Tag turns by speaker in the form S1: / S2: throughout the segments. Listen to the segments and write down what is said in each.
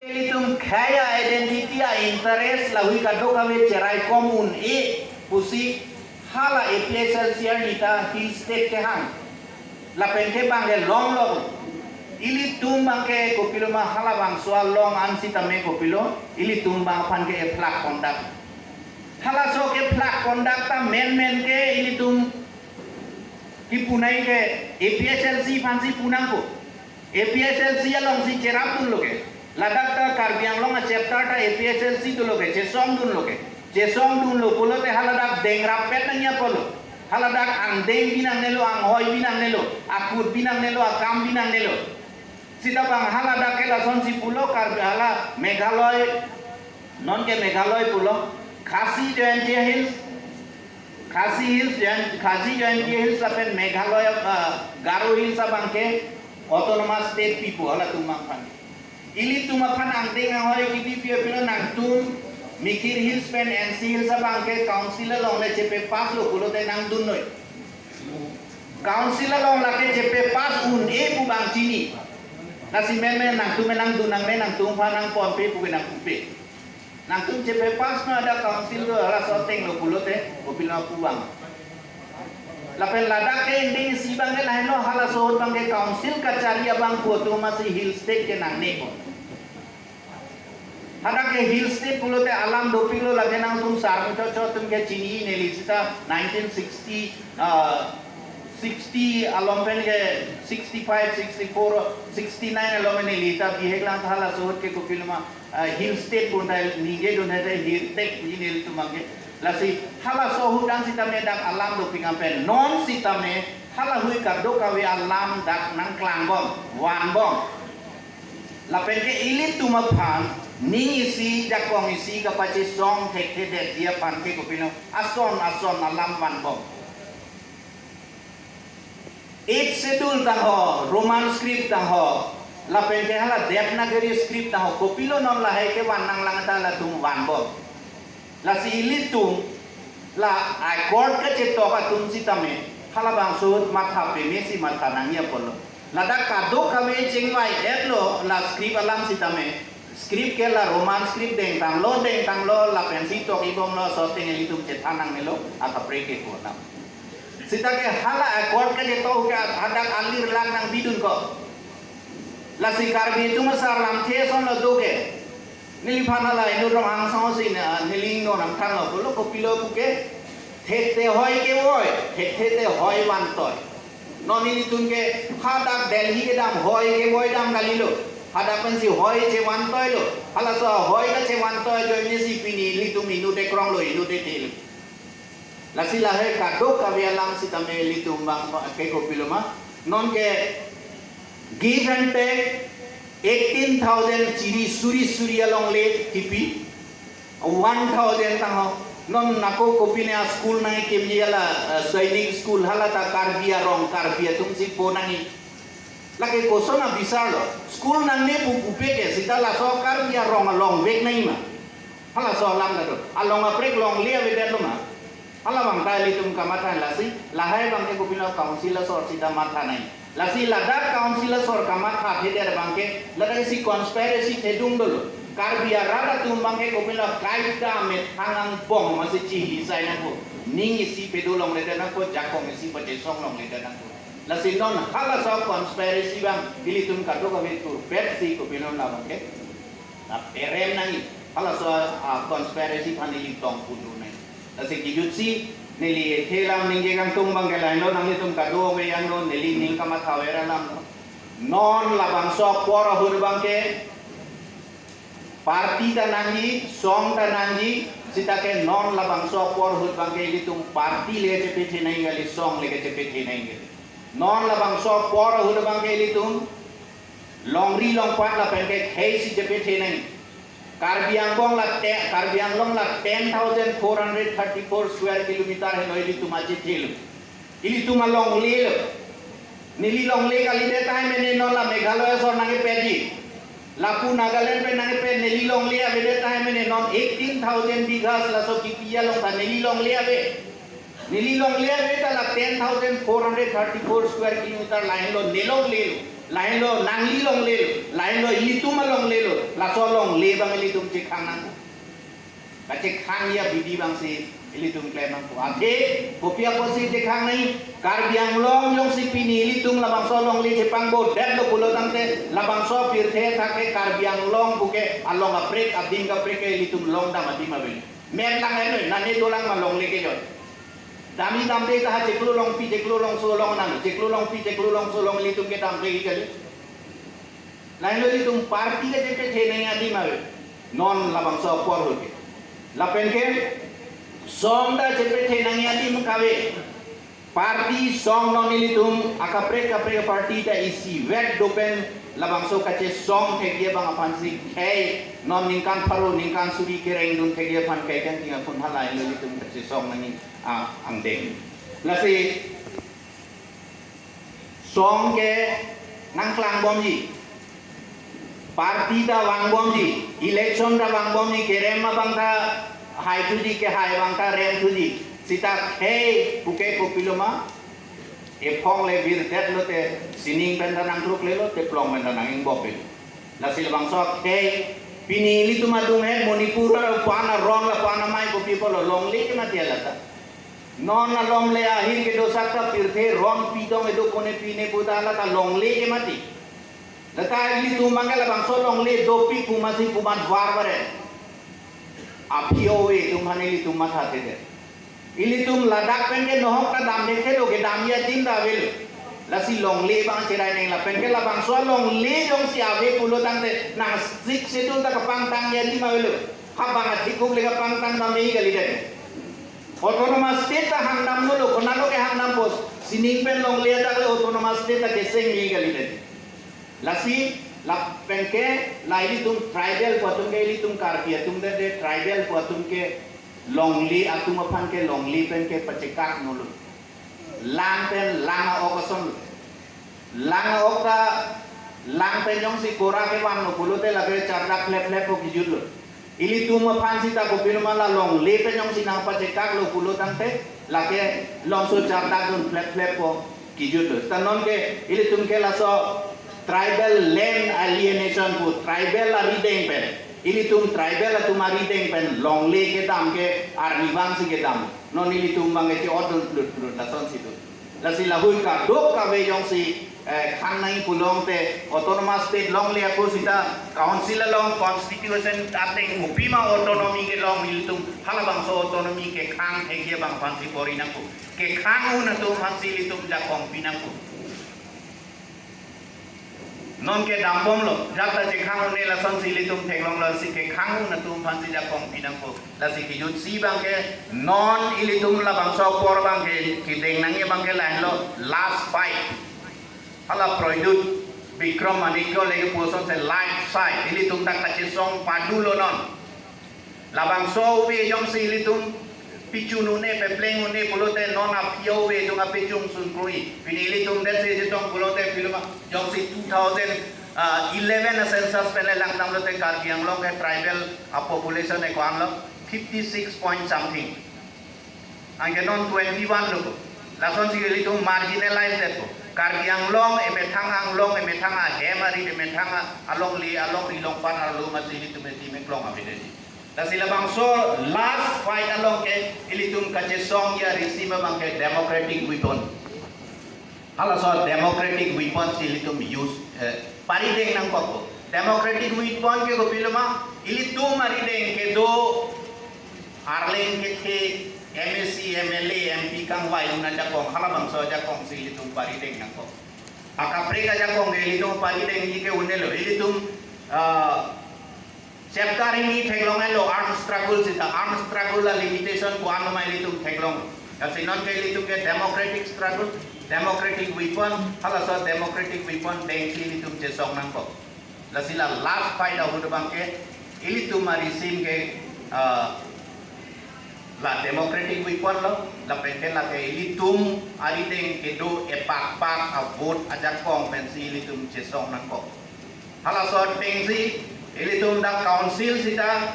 S1: Ilitum kaya identity a interest lawi kadok kami cerai komun pusi hala APSL siar nita hill state ke hang la pente bangke long ili tumbang ke kopilo ma hala bang soal long ansi tame kopilo ili tumbang pan ke plak kondak hala so ke plak kondak ta men ke ili tum ki punai ke APSLC fansi punang ko APSLC along si cerap pun loke ladak ta karbiang long a chapter ta APSLC tu loke chesong dun lo polo te haladak deng rapet nanya polo haladak ang deng binang nelo ang hoy binang nelo akut binang nelo akam binang nelo sita bang haladak ke lason si pulo karbiala Meghalaya non ke Meghalaya pulo Khasi Jointia Hills Khasi Jointia Hills apen Meghalaya Garo Hills abang ke autonomous state people ala tumang pan ili tumapan ang deng ang hoy kiti pilo nang tum Mikir Hills pen NC Hills abang ke councilor long le cepe pas lo pulo te nang dun noi councilor long la ke cepe pas un pu bang sini nasi meme nang tum nang dun nang me nang tum pa nang pon pe pu nang kupe nang tum cepe pas no ada councilor ala soteng lo pulo te pilo pu bang lapen ladak ke ending si bang ke lain lo hala sohot bang ke council kacari abang puto masih Hill State ke nang neko hadak ke Hill State pulo te alam dopilo lage nang tum sar cho tum ke chini neli sita 1960 60 alompen ke 65 64 69 alompen neli ta biheglang hala sohot ke kopilo ma Hill State pun dai nige don dai Hill State ni neli tumake lasi hala sohudang sitame dak alam do pingampen non sitame hala hui kadok kawe alam dak nang klang bom wan bom lapen ke ilit tumapan ning isi jakong isi kapace song tek de dia pan ke kopino ason alam wan bom it schedule tang ho roman script tang ho lapen ke hala devanagari script tang ho kopilo non lahai ke wan nang lang ta la tum wan bom la si ilitum la accord ke ceto ka tum sitame hala bang sud matha pe mesi matha nangya polo la da kado kame chingwai etlo la script alam sitame script ke la roman script deng tang lo la pensi to ibom lo soteng ilitum cetanang melo aka preke ko na sita ke hala accord ke ceto ka hadak alir lang nang bidun ko la si karbi tum sar lam the son lo doke nilipana la inu rom ang sang sin niling no nam thang lo polo kopilo puke thete hoy ke hoy thete hoy wan toy no nilitun ke hadak Delhi ke dam hoy ke hoy dam galilo hadapan si hoy che wan toy lo hala so hoy ka che wan toy jo ni si pini litum inu de krong lo inu de tel la si la he kadok ka bialam si tame litum bang ke kopilo ma non ke give and take 18,000 ciri suri along le tipi 1,000 tang non nako kopine school nang kemji ala sainik school hala ta karbia tum si po nangi lake kosona bisa lo school nang ne pupe ke sita la so karbia rong along weg nai ma hala so lam da along a prek long le we den lo ma hala bang dai tum kamata la si la hai bang ke kopina council so sita mata nai lasi ladak councilor sor kamat hati der bangke ladak si conspiracy thedung dulu karbia rada tumbang ke kopila kaita met hangang bom masih cihi saya nako ningi si pedulong leda nako jakong si pate song long leda nako lasi non hala so conspiracy bang dilitum kado kami tur bet si kopila na bangke na perem nangi hala so conspiracy pandili tong pudu nai lasi kijut si nili thelam ninge kang tumbang ke lain lo nang litum kado we yang lo nili ning kama thawera lam non labang so poro hur bangke party ta nangi song ta nangi sita ke non labang so poro hur bangke litum party le chepe the nai gali song le ke chepe the nai gali non labang so poro hur bangke litum longri long pat la penke khei si chepe the nai Karbiang long la 10,434 square kilometer है नो इली तुमाचे थेलो इली तुमा long ले लो नीली long ले कली देता है मैंने नो ला मेघालय सोर नंगे पेजी लापू नागालैंड पे नंगे पे नीली long ले अबे देता है मैंने नो 18,000 बीघा लासो की पिया long था नीली long ले अबे ता ला 10,434 square kilometer लाइन लो नेलों ले लो lain lo nangli long le lain lo ilitum long le lo la so long le bang ilitum cek khang nang ka cek khang ya bidi bang si ilitum klem nang ko ate kopia ko si cek khang nai Karbiang long yong si pini ilitum la bang so long le jepang bo dat lo pulo tangte la bang so pir the thake Karbiang long buke along a break abding ka break ilitum long da mati mabel mer lang ai nani dolang ma long le ke jot dami damde ta jeklu long pi jeklu long so long nan jeklu long pi jeklu long so long ilitum ke damde ke jale lain lo ilitum party ke jete the nai adi mabe non la bang so por hoke la pen ke song da jete the nai adi mukabe party song non ilitum akapre kapre party ta isi wet dopen labang so kace song thege bang apansi hey non ningkan paro ningkan suri kereng dun thege pan kai kan tinga pun halai lo ilitum kace song nani ang deng lasi song ke nang klang bom ji party da wang bom ji election da wang bom ji kerem bang ta hai tu ji ke hai bang ta rem tu ji sita hey buke kopiloma e phong le bir det lo te sining pen nang truk le lo te plong pen nang ing bopil la sil bang sok hey pini li tu madung he Manipur ra pana rong la pana mai ko people lo long le ke na dia lata non na lom le ahir ke dosa ta pir the rong pi dong edo kone pine budala ta long le ke mati lata li tu mangala bang so long le do pi ku masi ku ban war bare apio e tu mane li tu matha te de ilitum ladak penge nohok ka dam dekhe lo ke dam ya tin da vel lasi long le bang cherai neng la penge la bang so long le jong si ave pulo tang te na sik sedul ta kapang tang ya di ma vel ha bang ati ku le kapang tang da mei gali de autonomous state ta hang nam lo kona lo ke hang nam pos sining pen long le ta le autonomous state ta ke seng mei gali de lasi la penge la ilitum tribal potum ke ilitum karpia tum de tribal potum ke longli atum apan ke longli pen ke pacekak nulu lang pen lang okason lang okta lang pen jong si kora ke wan no pulute la ke chardak lep lep ko kijul ili tum apan si ta ko pilma la longli pen jong si nang pacekak lo pulutang te la ke long so chardak dun lep lep ko kijul tanon ke ili tum ke la so tribal land alienation ko tribal arideng pen ilitum tribal atu mari deng pen long le ke dam ke army bang si ke dam non ilitum bang ke odol plut la son situ la si la hui ka dok ka ve jong si khang nai pulong te autonomous state long le ko sita council long constitution ateng upima autonomy ke long ilitum hala bang so autonomy ke khang ke ke bang pan si pori na ko ke khang un tu han si ilitum ja kong pinang ko non ke dambom lo jata je khang ne la son si litum thenglong la si ke khang na tum phan si ja kong pinang ko la si ki jut si bang ke non ilitum la bang so por bang ke ki deng nang ye bang ke lan lo last fight ala proidut Bikram Manikyo lagi puson se light side ilitum tak ta che song padu lo non la bang so we yong si ilitum pichunu ne pe pleng ne pulote non a pio we jong a pichung sun krui pinili tum den se jong pulote filma jong si 2011 census pele lang tam lote Karbiang long ke tribal a population e kwan lo 56 point something ange non 21 lo la son si tum marginalized ko Karbiang long e metang long e metang a hemari e metang along li long pan alo masili tum ti me klong a bidedi la sila bang so last fight along ke ilitum kache song ya receive bang ke democratic weapon ala so democratic weapon ilitum use pari deng nang ko democratic weapon ke gopiloma ilitum mari deng ke do arleng ke the MSC MLA MP kang wai una ja kong hala bang so ja kong ilitum pari deng nang ko akapre ka ja kong ilitum pari deng ke unelo ilitum chapter ini thenglong lo arm struggle sita arm struggle la limitation ko ano mai litum thenglong kasi non ke litum ke democratic struggle democratic weapon hala so democratic weapon deng litum je song nang ko la sila last fight of the bank ke ilitum mari sim ke la democratic weapon lo la pente la ke ilitum ari deng ke do e pak pak a vote ajak kong pensi ilitum je song nang ko hala so deng si ilitum da council sita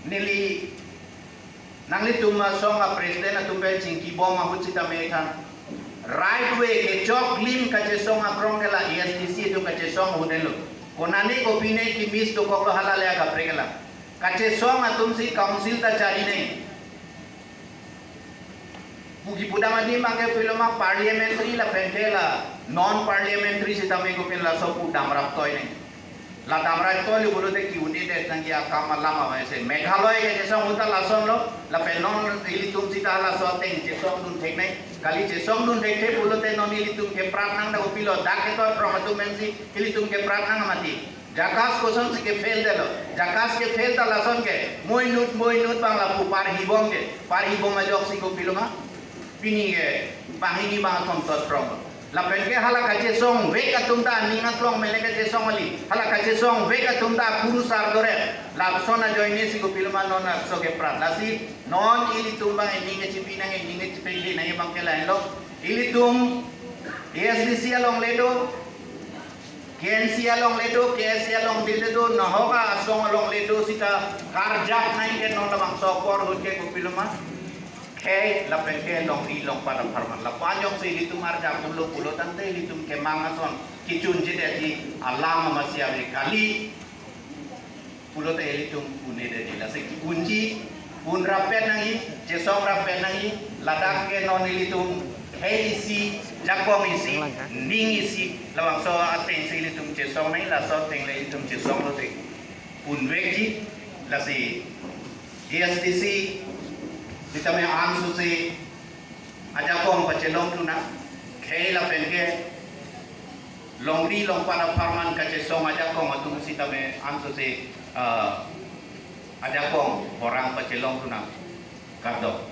S1: nili nang litum song a president atum bel chingki bom a hut sita me than right way ke chok lim ka che song akrong ke la ESDC tu ka che song huden lo konani ko pine ki mis to ko halal ya ka pregela ka che song atum si council ta chari nei Pugi pudama di mangke piloma parliamentary la pentela non parliamentary si tame ko pin la so pudam rap toy nei la damra toy lu bolo te ki uni de tang ya kama lama ma se meghalaya ke jesong uta la son lo la penon ili tum si ta la so teng jesong dun thek nei kali jesong dun thek the bolo te non ili tum ke prat nang da upilo dak ke to promatu mensi ili tum ke prat nang mati jakas koson si ke fail de lo jakas ke fail ta la son ke moi nut bang la pu par hibong ma jok si ko piloma pini ke pahini bang tom tot from la penke hala ka jesong we ka tumta ninga klong mele ka jesong ali hala ka jesong we ka tumta puru sar dore la sona joine si ko pilma non so ke prat la si non ili tumba ninga chipina nge ninga chipili na bang ke la lo ili tum ESDC along ledo KNC along ledo KSC along ledo no hoka asong along ledo sita karjak nai ke non bang so por hut ke ko pilma Hey, la penke long ilong pada parman. La panjang se litum arja pulo tante litum ke mangason kicun jede di alam masih ave kali pulo te litum pune de la se kunci pun rapet nangi jesong rapet nangi ladak ke non litum hey isi jakong isi ning isi lawang so ateng se litum jesong nai la so teng le litum jesong lo te pun weki la si ESDC Kita may ansu si aja kong pachelong tu na kay la penke longri long para farman kache song aja kong atu si tame ansu si aja kong orang pachelong tu na kardo